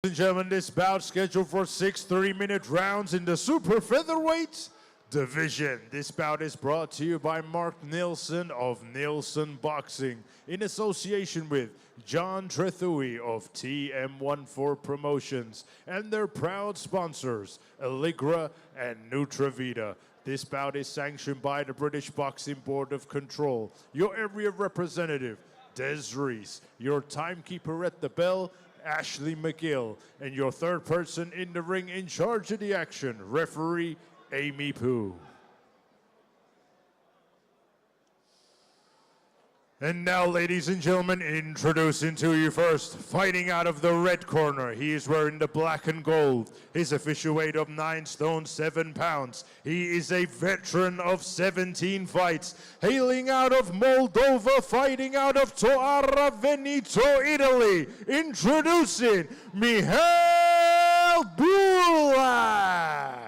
Ladies and gentlemen, this bout scheduled for 6 3-minute rounds in the super featherweight division. This bout is brought to you by Mark Nielsen of Nielsen Boxing in association with John Trethui of TM14 Promotions and their proud sponsors, Allegra and Nutravita. This bout is sanctioned by the British Boxing Board of Control. Your area representative, Des Reese. Your timekeeper at the bell, Ashley McGill, and your third person in the ring in charge of the action, referee Amy Pooh. And now, ladies and gentlemen, introducing to you first, fighting out of the red corner. He is wearing the black and gold. His official weight of 9 stone 7 pounds. He is a veteran of 17 fights, hailing out of Moldova, fighting out of Toara Veneto, Italy. Introducing Mihail Burlac.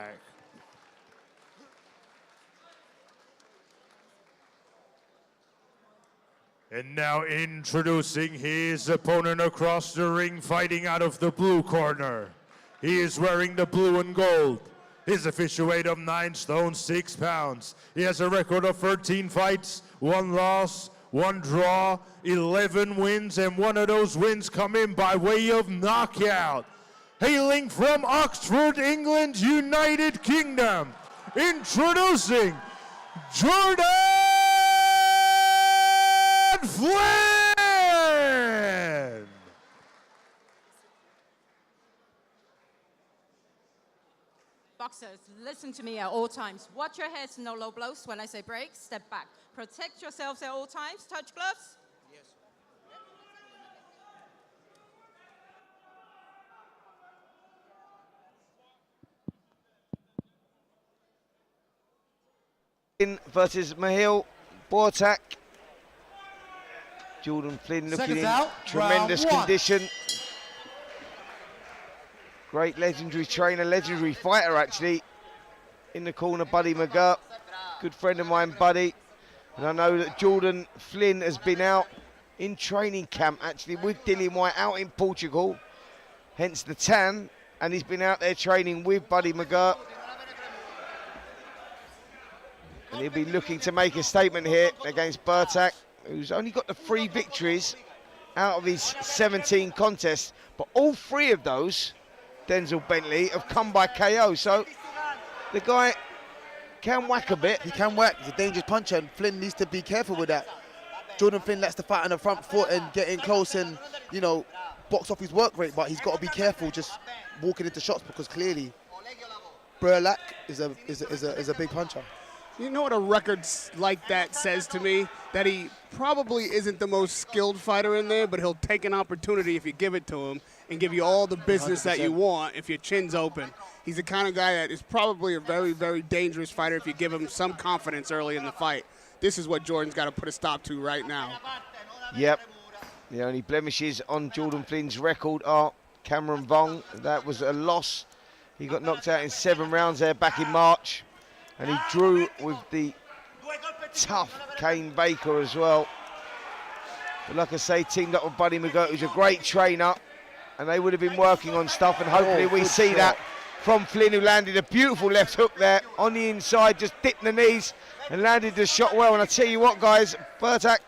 And now introducing his opponent across the ring, fighting out of the blue corner. He is wearing the blue and gold. His official weight of 9 stone 6 pounds. He has a record of 13 fights, 1 loss, 1 draw, 11 wins, and 1 of those wins come in by way of knockout. Hailing from Oxford, England, United Kingdom, introducing Jordan Flynn! Boxers, listen to me at all times. Watch your heads, no low blows. When I say break, step back. Protect yourselves at all times. Touch gloves. Yes. Versus Mihail Burlac. Jordan Flynn looking in tremendous condition. Great legendary trainer, legendary fighter actually. In the corner, Buddy McGirt, good friend of mine, Buddy. And I know that Jordan Flynn has been out in training camp actually with Dillian Whyte out in Portugal, hence the tan, and he's been out there training with Buddy McGirt. And he'll be looking to make a statement here against Burlac, who's only got the 3 victories out of his 17 contests, but all 3 of those, Denzel Bentley, have come by KO. So the guy can whack a bit. He can whack. He's a dangerous puncher, and Flynn needs to be careful with that. Jordan Flynn likes to fight on the front foot and get in close and, you know, box off his work rate, but he's got to be careful just walking into shots because clearly Burlac is a big puncher. You know what a record like that says to me? That he probably isn't the most skilled fighter in there, but he'll take an opportunity if you give it to him and give you all the business 100%. That you want if your chin's open. He's the kind of guy that is probably a very, very dangerous fighter if you give him some confidence early in the fight. This is what Jordan's got to put a stop to right now. Yep. The only blemishes on Jordan Flynn's record are Cameron Vong. That was a loss. He got knocked out in 7 rounds there back in March. And he drew with the tough Kane Baker as well. But like I say, teamed up with Buddy McGirt, who's a great trainer. And they would have been working on stuff, and hopefully we see that from Flynn, who landed a beautiful left hook there on the inside, just dipped the knees and landed the shot well. And I tell you what, guys, Burlac,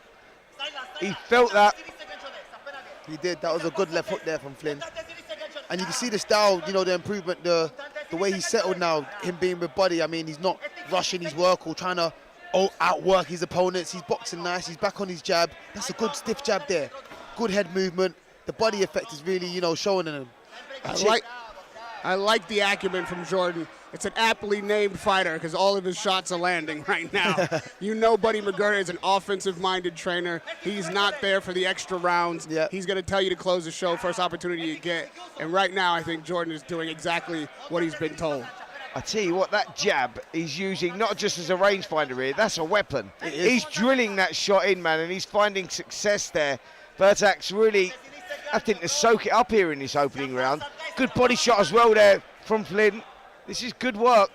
he felt that. He did. That was a good left hook there from Flynn. And you can see the style, you know, the improvement, the way he's settled now, him being with Buddy. I mean, he's not rushing his work or trying to outwork his opponents. He's boxing nice. He's back on his jab. That's a good stiff jab there. Good head movement. The body effect is really, you know, showing in him. I like the acumen from Jordan. It's an aptly named fighter because all of his shots are landing right now. You know Buddy McGirt is an offensive-minded trainer. He's not there for the extra rounds. Yep. He's going to tell you to close the show first opportunity you get. And right now I think Jordan is doing exactly what he's been told. I tell you what, that jab he's using not just as a rangefinder here, that's a weapon. He's drilling that shot in, man, and he's finding success there. Burlac's really, I think, to soak it up here in this opening round. Good body shot as well there from Flynn. This is good work.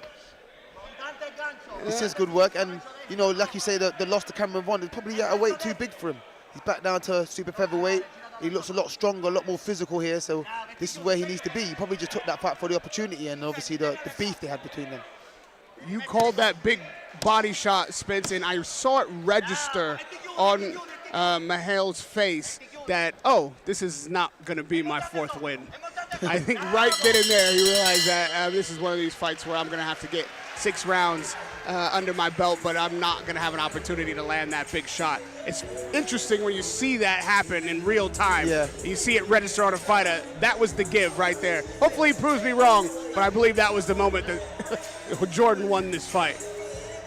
This is good work, and you know, like you say, the loss to Cameron Vaughn is probably at a weight too big for him. He's back down to super featherweight. He looks a lot stronger, a lot more physical here, so this is where he needs to be. He probably just took that fight for the opportunity and obviously the beef they had between them. You called that big body shot, Spence, and I saw it register on Mihail's face that, oh, this is not going to be my 4th win. I think right then and there he realized that this is one of these fights where I'm going to have to get 6 rounds under my belt, but I'm not going to have an opportunity to land that big shot. It's interesting when you see that happen in real time. Yeah. You see it register on a fighter. That was the give right there. Hopefully he proves me wrong, but I believe that was the moment that Jordan won this fight.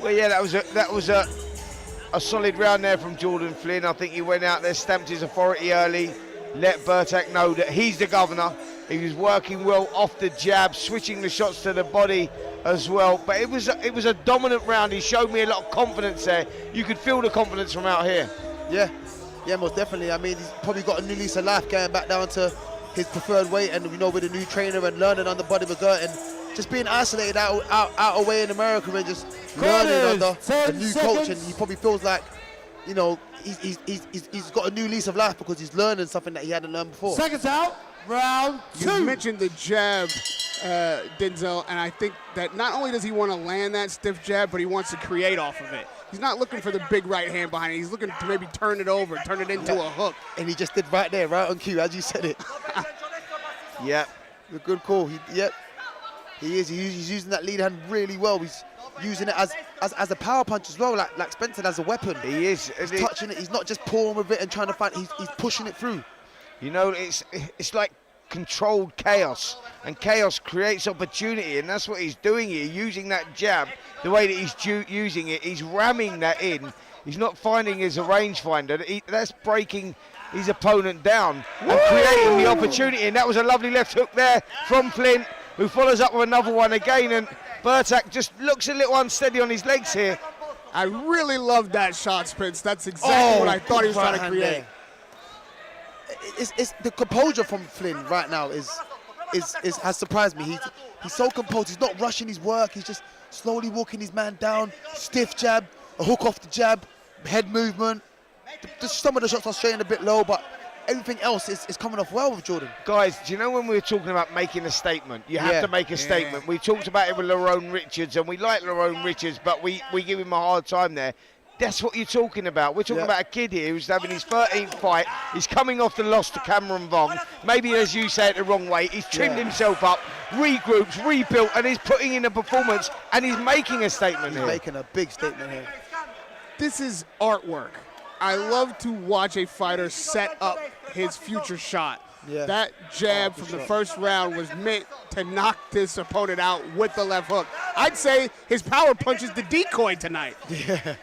Well, yeah, that was a solid round there from Jordan Flynn. I think he went out there, stamped his authority early, let Burlac know that he's the governor. He was working well off the jab, switching the shots to the body as well. But it was a dominant round. He showed me a lot of confidence there. You could feel the confidence from out here. Yeah, most definitely. I mean, he's probably got a new lease of life going back down to his preferred weight, and with a new trainer and learning under Buddy McGirt and just being isolated out away in America and just learning under a new coach. And he probably feels like, he's got a new lease of life because he's learning something that he hadn't learned before. Seconds out, round 2. You mentioned the jab, Denzel, and I think that not only does he want to land that stiff jab, but he wants to create off of it. He's not looking for the big right hand behind it. He's looking to maybe turn it over, turn it into a hook. And he just did right there, right on cue, as you said it. Yeah. A good call. He is. He's using that lead hand really well. He's using it as a power punch as well, like Spencer, as a weapon. He is. He's touching it. He's not just pulling with it and trying to fight. He's pushing it through. It's like controlled chaos, and chaos creates opportunity, and that's what he's doing here, using that jab the way that he's using it. He's ramming that in. He's not finding as a rangefinder. That's breaking his opponent down and creating the opportunity, and that was a lovely left hook there from Flynn, who follows up with another one again, and Burlac just looks a little unsteady on his legs here. I really love that shot, Spence. That's exactly what I thought he was trying to create. It's the composure from Flynn right now has surprised me. He's so composed. He's not rushing his work. He's just slowly walking his man down. Stiff jab, a hook off the jab, head movement. Some of the shots are straying a bit low, but everything else is coming off well with Jordan. Guys, do you know when we were talking about making a statement? You have to make a statement. We talked about it with Lerone Richards, and we like Lerone Richards, but we give him a hard time there. That's what you're talking about. We're talking about a kid here who's having his 13th fight. He's coming off the loss to Cameron Vong. Maybe, as you say it the wrong way, he's trimmed himself up, regroups, rebuilt, and he's putting in a performance, and he's making a statement here. He's making a big statement here. This is artwork. I love to watch a fighter set up his future shot. Yeah. That jab from the first round was meant to knock this opponent out with the left hook. I'd say his power punch is the decoy tonight.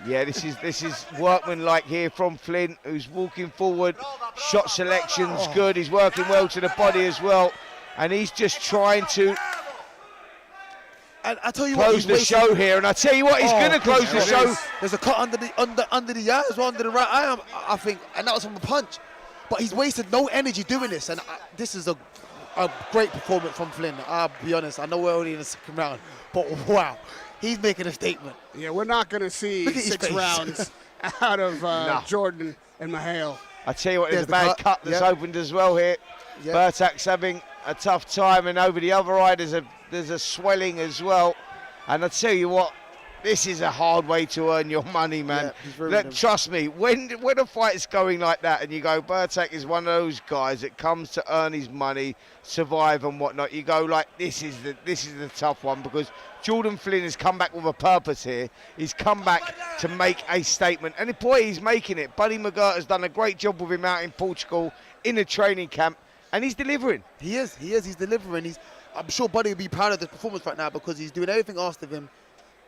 Yeah, this is workmanlike here from Flynn, who's walking forward. Shot selection's good. He's working well to the body as well, and he's just trying to I tell you close the show here. And I tell you what, he's going to close the show. There's a cut under the eye as well, under the right eye, I think, and that was from a punch. But he's wasted no energy doing this, and this is a great performance from Flynn. I'll be honest, I know we're only in the second round, but wow, he's making a statement. Yeah, we're not going to see 6 rounds out of Jordan and Mihail. I tell you what, there's a bad cut that's opened as well here. Burlac's having a tough time, and over the other eye there's a swelling as well. And I tell you what, this is a hard way to earn your money, man. Trust me, when a fight's going like that and you go, Burlac is one of those guys that comes to earn his money, survive and whatnot, you go like, this is the tough one, because Jordan Flynn has come back with a purpose here. He's come back to make a statement, and boy, he's making it. Buddy McGirt has done a great job with him out in Portugal in a training camp, and he's delivering. He's delivering. I'm sure Buddy will be proud of this performance right now, because he's doing everything asked of him.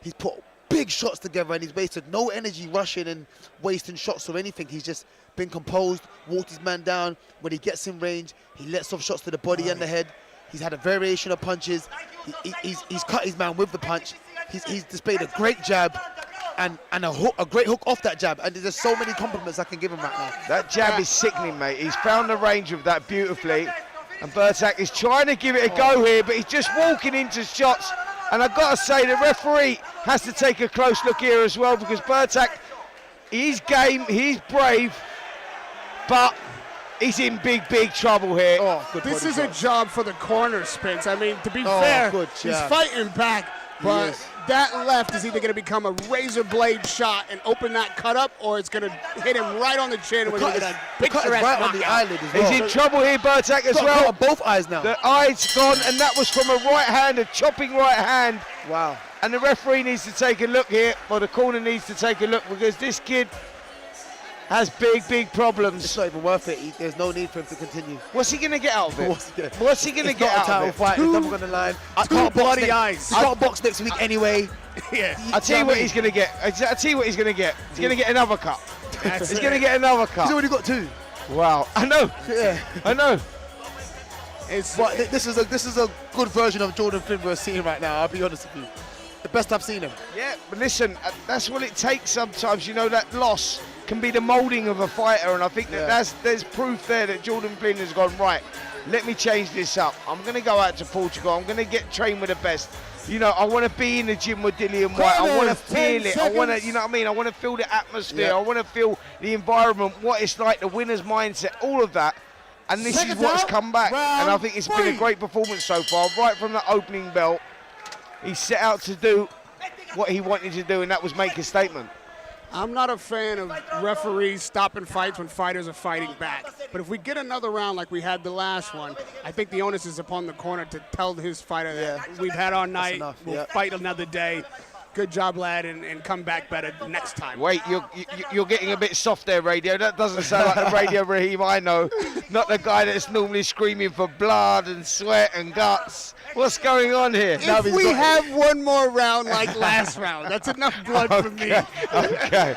He's put big shots together, and he's wasted no energy rushing and wasting shots or anything. He's just been composed, walked his man down. When he gets in range, he lets off shots to the body and the head. He's had a variation of punches. He's cut his man with the punch. He's displayed a great jab and a great hook off that jab. And there's so many compliments I can give him right now. That jab is sickening, mate. He's found the range of that beautifully. And Burlac is trying to give it a go here, but he's just walking into shots. And I've got to say, the referee has to take a close look here as well, because Burlac, he's game, he's brave, but He's in big trouble here. Oh, good This body is a shot. job for the corner, Spence. I mean, to be fair, good he's job. fighting back, but is. that left is either going to become a razor blade shot and open that cut up, or it's going to hit him right on the chin with cut a is- the cut is picturesque right on the knockout. eyelid as well. He's in trouble here, Burlac, as Got a well. cut on both eyes now. The eye's gone, and that was from a right hand, a chopping right hand. Wow. And the referee needs to take a look here, or the corner needs to take a look, because this kid has big problemms. It's not even worth it. There's no need for him to continue. What's he going to get out of it? What's- What's he going to It's get not a out title of it? fight. It's nothing on the line. I two can't box bloody next- eyes. I can't box next week anyway. Yeah. I'll tell you what he's going to get. I'll tell you what he's going to get. He's going to get another cut. He's going to get another He's cut. already got 2. Wow. I know. Yeah. I know. But this is a good version of Jordan Flynn we're seeing right now. I'll be honest with you. The best I've seen him. Yeah, but listen, that's what it takes sometimes. You know, that loss can be the moulding of a fighter, and I think that there's proof there that Jordan Flynn has gone, right, let me change this up. I'm going to go out to Portugal. I'm going to get trained with the best. You know, I want to be in the gym with Dillian White. I want to feel it. I want to, you know what I mean? I want to feel the atmosphere. Yeah. I want to feel the environment, what it's like, the winner's mindset, all of that. And this is Seconds what's out, come back. And I think it's been a 3. great performance so far, right from the opening bell. He set out to do what he wanted to do, and that was make a statement. I'm not a fan of referees stopping fights when fighters are fighting back. But if we get another round like we had the last one, I think the onus is upon the corner to tell his fighter that we've had our night, enough, we'll yeah. fight another day. Good job, lad, and come back better next time. Wait, you're getting a bit soft there, Radio. That doesn't sound like the Radio Raheem I know. Not the guy that's normally screaming for blood and sweat and guts. What's going on here? Now If he's we got- have one more round like last round, that's enough blood for me. Okay.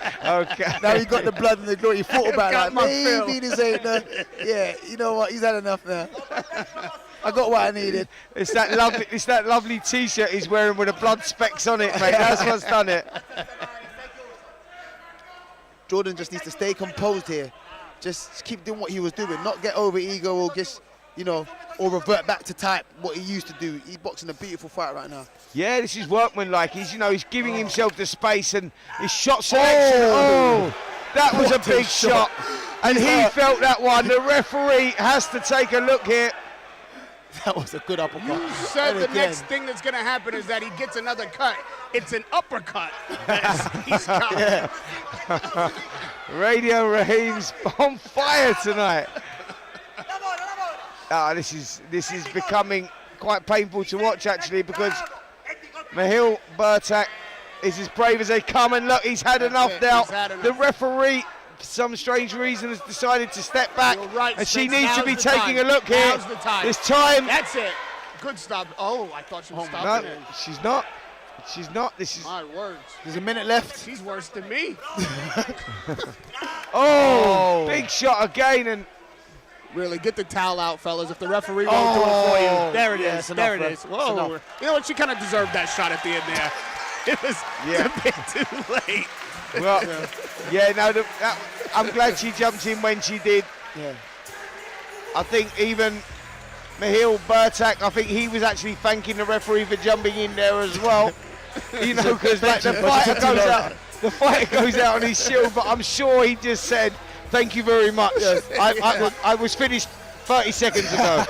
Now he got the blood and the glory. He thought about Got it. my Like, fill. maybe this ain't the. Yeah, you know what? He's had enough now. I got what I needed. It's that lovely T-shirt he's wearing with the blood specks on it, mate. That's what's done it. Jordan just needs to stay composed here. Just keep doing what he was doing. Not get over ego or just, you know, or revert back to type what he used to do. He's boxing a beautiful fight right now. Yeah, this is workmanlike. He's giving himself the space, and his shot selection. Oh, that was a What a big shot. shot. And he felt that one. The referee has to take a look here. That was a good uppercut. You said And the again, next thing that's going to happen is that he gets another cut. It's an uppercut. He's got. Radio Raheem's on fire tonight. This is becoming quite painful to watch, actually, because Mihail Burlac is as brave as they come, and look, he's had enough it. now. He's had enough. The referee, for some strange reason, has decided to step back, You're right, and she Spence. needs to Now's be the taking time. a look here. Now's the time. This time. That's it. Good stop. Oh, I thought she was No, stopping it. she's not. She's not. This is. My words. there's a minute left. She's worse than me. Oh, big shot again, and Really, get the towel out, fellas. If the referee won't do it for you. There it Yeah, is. it's enough, There it ref. is. It's Whoa. enough. You know what? She kind of deserved that shot at the end there. It was Yeah. a bit too late. well, yeah. No, I'm glad she jumped in when she did. Yeah. I think even Mihail Burlac, I think he was actually thanking the referee for jumping in there as well. You know, because like the fighter goes out on his shield, but I'm sure he just said, "Thank you very much. I was finished 30 seconds ago."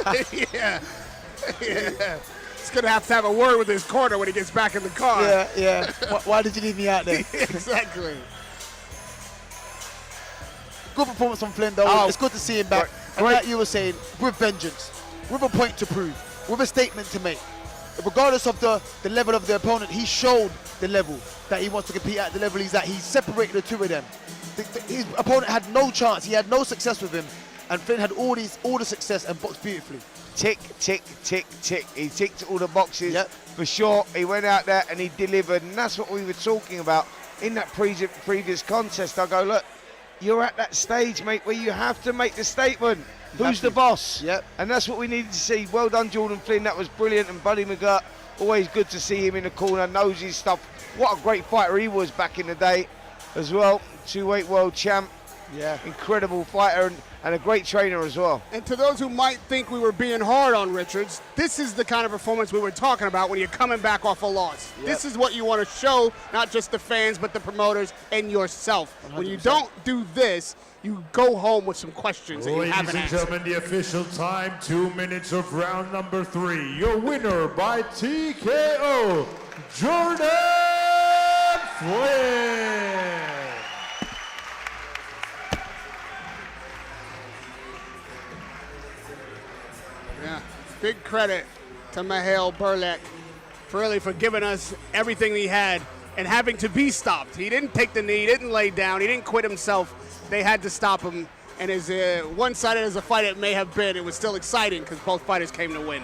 Yeah. He's going to have a word with his corner when he gets back in the car. Yeah. Why did you leave me out there? Exactly. Good performance from Flynn, though. Oh. It's good to see him back. And like you were saying, with vengeance, with a point to prove, with a statement to make. Regardless of the level of the opponent, he showed the level that he wants to compete at, the level he's at. He separated the two of them. His opponent had no chance. He had no success with him. And Flynn had all the success and boxed beautifully. Tick, tick, tick, tick. He ticked all the boxes. Yep. For sure. He went out there and he delivered, and that's what we were talking about in that previous contest. I go, look, you're at that stage, mate, where you have to make the statement. Who's the boss? Yep. And that's what we needed to see. Well done, Jordan Flynn. That was brilliant. And Buddy McGirt, always good to see him in the corner, knows his stuff. What a great fighter he was back in the day as well. Two-weight world champ. Yeah, incredible fighter and a great trainer as well. And to those who might think we were being hard on Richards, this is the kind of performance we were talking about when you're coming back off a loss. Yep. This is what you want to show, not just the fans, but the promoters and yourself. 100%. When you don't do this, you go home with some questions that you haven't Ladies and answered. gentlemen, the official time, 2 minutes of round number 3. Your winner by TKO, Jordan Flynn. Yeah, big credit to Mihail Burlac for giving us everything he had and having to be stopped. He didn't take the knee, he didn't lay down, he didn't quit himself. They had to stop him. And as one-sided as a fight it may have been, it was still exciting because both fighters came to win.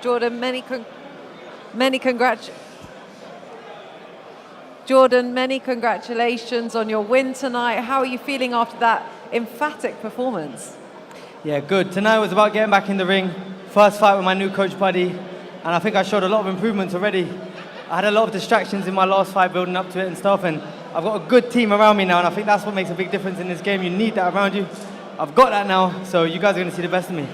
Jordan, many congratulations on your win tonight. How are you feeling after that emphatic performance? Yeah, good. Tonight was about getting back in the ring. First fight with my new coach buddy, and I think I showed a lot of improvements already. I had a lot of distractions in my last fight building up to it and stuff, and I've got a good team around me now, and I think that's what makes a big difference in this game. You need that around you. I've got that now, so you guys are going to see the best of me.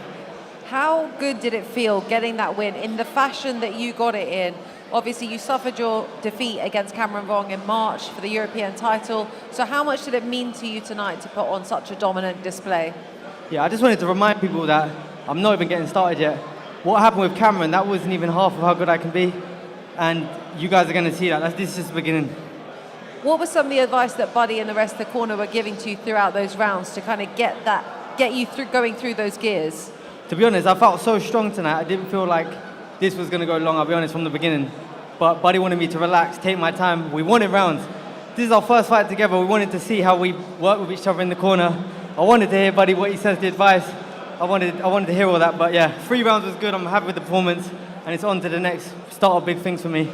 How good did it feel getting that win in the fashion that you got it in? Obviously, you suffered your defeat against Cameron Vong in March for the European title. So how much did it mean to you tonight to put on such a dominant display? Yeah, I just wanted to remind people that I'm not even getting started yet. What happened with Cameron, that wasn't even half of how good I can be. And you guys are going to see that. This is just the beginning. What was some of the advice that Buddy and the rest of the corner were giving to you throughout those rounds to kind of get you through going through those gears? To be honest, I felt so strong tonight. I didn't feel like this was going to go long, I'll be honest, from the beginning. But Buddy wanted me to relax, take my time. We wanted rounds. This is our first fight together. We wanted to see how we work with each other in the corner. I wanted to hear Buddy what he says, the advice. I wanted to hear all that. But yeah, 3 rounds was good. I'm happy with the performance. And it's on to the next start of big things for me.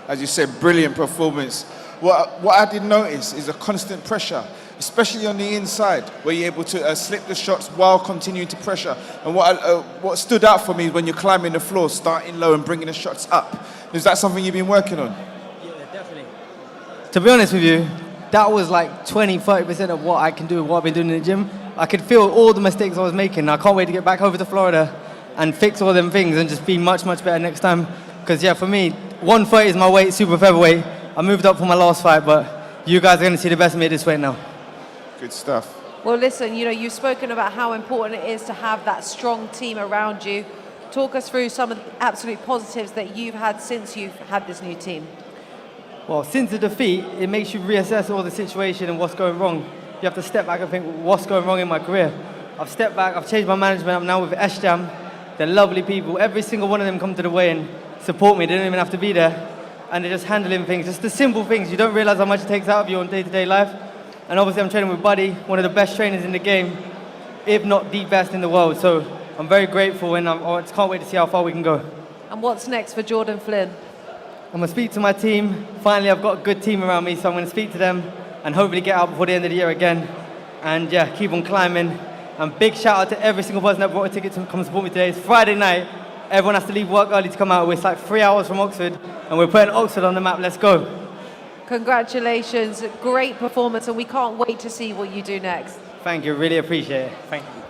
As you said, brilliant performance. What I did notice is a constant pressure, especially on the inside, where you're able to slip the shots while continuing to pressure. And what stood out for me is when you're climbing the floor, starting low and bringing the shots up. Is that something you've been working on? Yeah, definitely. To be honest with you, that was like 20-30% of what I can do, what I've been doing in the gym. I could feel all the mistakes I was making. I can't wait to get back over to Florida and fix all them things and just be much, much better next time. Because yeah, for me, 130 is my weight, super featherweight. I moved up for my last fight, but you guys are going to see the best of me this weight now. Good stuff. Well, listen, you've spoken about how important it is to have that strong team around you. Talk us through some of the absolute positives that you've had since you've had this new team. Well, since the defeat, it makes you reassess all the situation and what's going wrong. You have to step back and think, what's going wrong in my career? I've stepped back, I've changed my management, I'm now with Eshjam. They're lovely people. Every single one of them come to the weigh-in, support me, they don't even have to be there. And they're just handling things, just the simple things. You don't realize how much it takes out of you on day-to-day life. And obviously I'm training with Buddy, one of the best trainers in the game, if not the best in the world. So I'm very grateful and I just can't wait to see how far we can go. And what's next for Jordan Flynn? I'm going to speak to my team. Finally, I've got a good team around me, so I'm going to speak to them and hopefully get out before the end of the year again. And yeah, keep on climbing. And big shout out to every single person that brought a ticket to come support me today. It's Friday night. Everyone has to leave work early to come out. It's like 3 hours from Oxford, and we're putting Oxford on the map. Let's go. Congratulations, great performance, and we can't wait to see what you do next. Thank you, really appreciate it. Thank you.